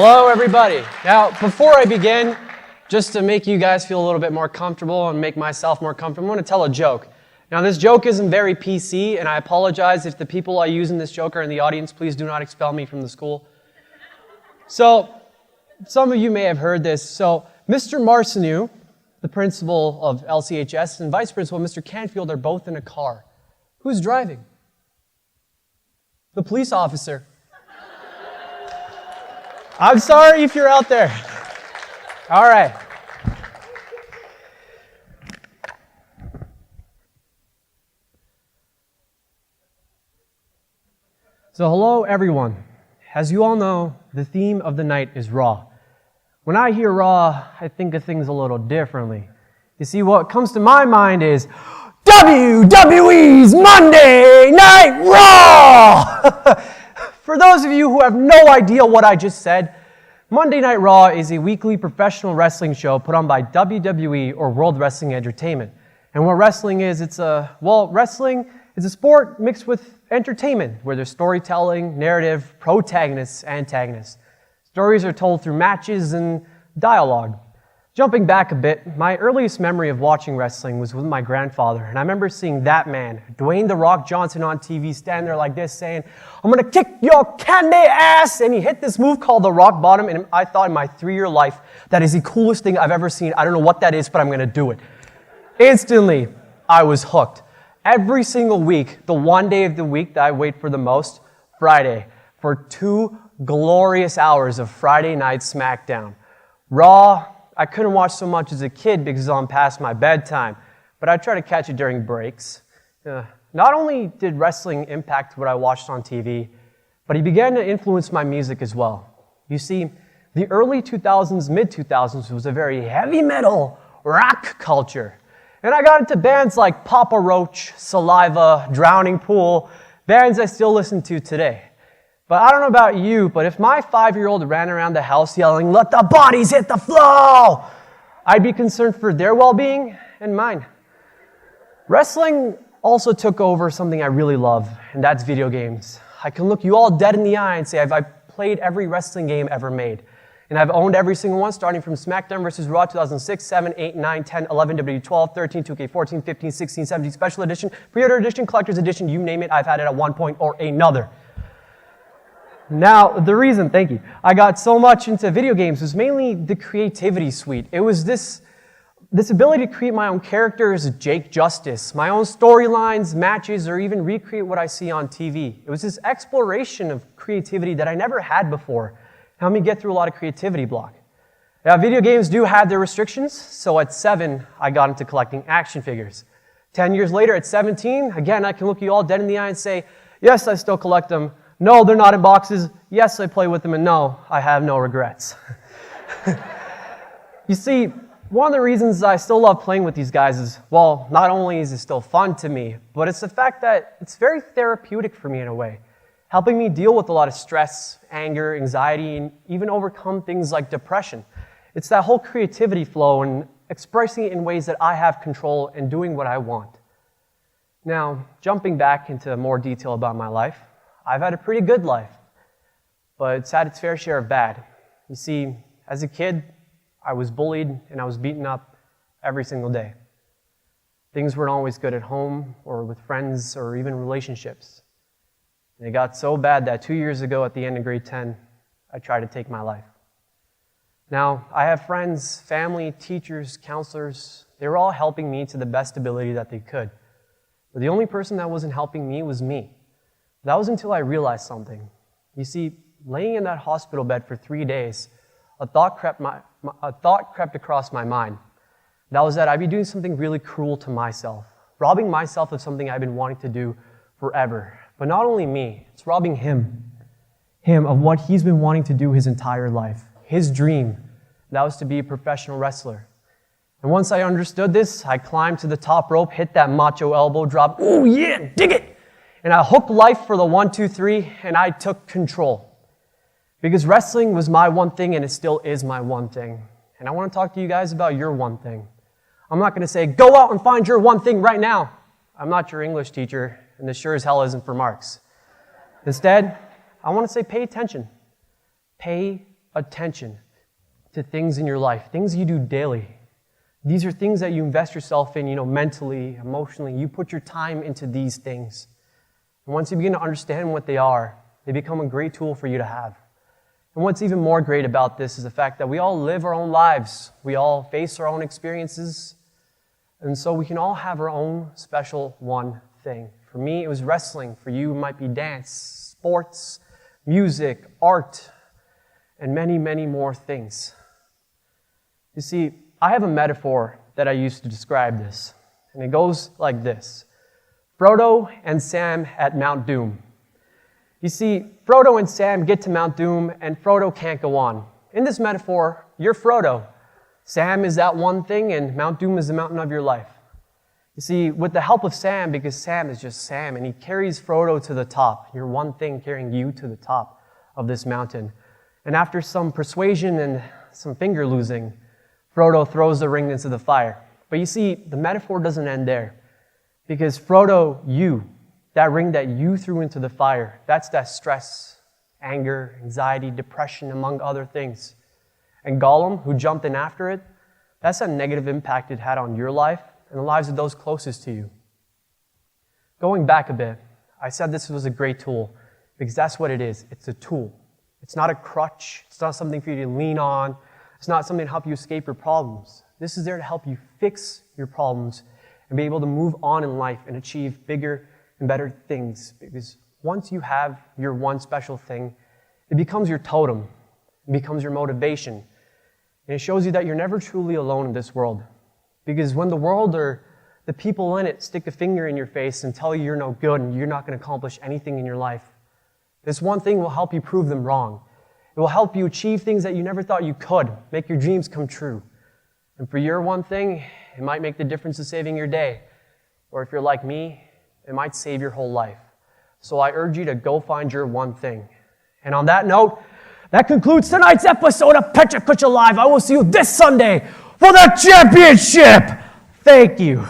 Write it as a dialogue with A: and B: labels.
A: Hello, everybody. Now, before I begin, just to make you guys feel a little bit more comfortable and make myself more comfortable, I'm going to tell a joke. Now, this joke isn't very PC, and I apologize if the people I use in this joke are in the audience. Please do not expel me from the school. So, some of you may have heard this. So, Mr. Marcineau, the principal of LCHS, and Vice Principal Mr. Canfield are both in a car. Who's driving? The police officer. I'm sorry if you're out there. All right. So hello, everyone. As you all know, the theme of the night is Raw. When I hear Raw, I think of things a little differently. You see, what comes to my mind is WWE's Monday Night Raw! For those of you who have no idea what I just said, Monday Night Raw is a weekly professional wrestling show put on by WWE or World Wrestling Entertainment. And what wrestling is, wrestling is a sport mixed with entertainment, where there's storytelling, narrative, protagonists, antagonists. Stories are told through matches and dialogue. Jumping back a bit, my earliest memory of watching wrestling was with my grandfather, and I remember seeing that man, Dwayne "The Rock" Johnson, on TV, stand there like this saying, "I'm gonna kick your candy ass," and he hit this move called the Rock Bottom, and I thought in my 3-year life, that is the coolest thing I've ever seen. I don't know what that is, but I'm gonna do it. Instantly, I was hooked. Every single week, the one day of the week that I wait for the most, Friday, for 2 glorious hours of Friday night SmackDown. Raw, I couldn't watch so much as a kid because I'm past my bedtime, but I try to catch it during breaks. Not only did wrestling impact what I watched on TV, but it began to influence my music as well. You see, the early 2000s, mid-2000s was a very heavy metal rock culture. And I got into bands like Papa Roach, Saliva, Drowning Pool, bands I still listen to today. But I don't know about you, but if my 5-year-old ran around the house yelling, "Let the bodies hit the floor," I'd be concerned for their well-being and mine. Wrestling also took over something I really love, and that's video games. I can look you all dead in the eye and say I've played every wrestling game ever made. And I've owned every single one, starting from SmackDown vs. Raw 2006, 7, 8, 9, 10, 11, W12, 13, 2K14, 15, 16, 17, Special Edition, Pre-Order Edition, Collector's Edition, you name it, I've had it at one point or another. Now, the reason, thank you, I got so much into video games was mainly the creativity suite. It was this ability to create my own characters, Jake Justice, my own storylines, matches, or even recreate what I see on TV. It was this exploration of creativity that I never had before. Helped me get through a lot of creativity block. Now, video games do have their restrictions, so at 7, I got into collecting action figures. 10 years later, at 17, again, I can look you all dead in the eye and say, yes, I still collect them. No, they're not in boxes. Yes, I play with them, and no, I have no regrets. You see, one of the reasons I still love playing with these guys is, well, not only is it still fun to me, but it's the fact that it's very therapeutic for me in a way, helping me deal with a lot of stress, anger, anxiety, and even overcome things like depression. It's that whole creativity flow and expressing it in ways that I have control and doing what I want. Now, jumping back into more detail about my life, I've had a pretty good life, but it's had its fair share of bad. You see, as a kid, I was bullied and I was beaten up every single day. Things weren't always good at home or with friends or even relationships. And it got so bad that 2 years ago at the end of grade 10, I tried to take my life. Now, I have friends, family, teachers, counselors. They were all helping me to the best ability that they could. But the only person that wasn't helping me was me. That was until I realized something. You see, laying in that hospital bed for 3 days, a thought crept across my mind. That was that I'd be doing something really cruel to myself, robbing myself of something I've been wanting to do forever. But not only me, it's robbing him of what he's been wanting to do his entire life, his dream. That was to be a professional wrestler. And once I understood this, I climbed to the top rope, hit that macho elbow drop, ooh yeah, dig it! And I hooked life for the 1, 2, 3, and I took control. Because wrestling was my one thing, and it still is my one thing. And I want to talk to you guys about your one thing. I'm not going to say, go out and find your one thing right now. I'm not your English teacher, and this sure as hell isn't for marks. Instead, I want to say pay attention. Pay attention to things in your life, things you do daily. These are things that you invest yourself in, mentally, emotionally. You put your time into these things. And once you begin to understand what they are, they become a great tool for you to have. And what's even more great about this is the fact that we all live our own lives. We all face our own experiences. And so we can all have our own special one thing. For me, it was wrestling. For you, it might be dance, sports, music, art, and many, many more things. You see, I have a metaphor that I use to describe this, and it goes like this. Frodo and Sam at Mount Doom. You see, Frodo and Sam get to Mount Doom, and Frodo can't go on. In this metaphor, you're Frodo. Sam is that one thing, and Mount Doom is the mountain of your life. You see, with the help of Sam, because Sam is just Sam, and he carries Frodo to the top. You're one thing carrying you to the top of this mountain. And after some persuasion and some finger losing, Frodo throws the ring into the fire. But you see, the metaphor doesn't end there. Because Frodo, that ring that you threw into the fire, that's that stress, anger, anxiety, depression, among other things. And Gollum, who jumped in after it, that's a negative impact it had on your life and the lives of those closest to you. Going back a bit, I said this was a great tool because that's what it is. It's a tool. It's not a crutch. It's not something for you to lean on. It's not something to help you escape your problems. This is there to help you fix your problems and be able to move on in life and achieve bigger and better things. Because once you have your one special thing, it becomes your totem. It becomes your motivation. And it shows you that you're never truly alone in this world. Because when the world or the people in it stick a finger in your face and tell you you're no good and you're not going to accomplish anything in your life, this one thing will help you prove them wrong. It will help you achieve things that you never thought you could, make your dreams come true. And for your one thing, it might make the difference of saving your day. Or if you're like me, it might save your whole life. So I urge you to go find your one thing. And on that note, that concludes tonight's episode of Pecha Kucha Live. I will see you this Sunday for the championship. Thank you.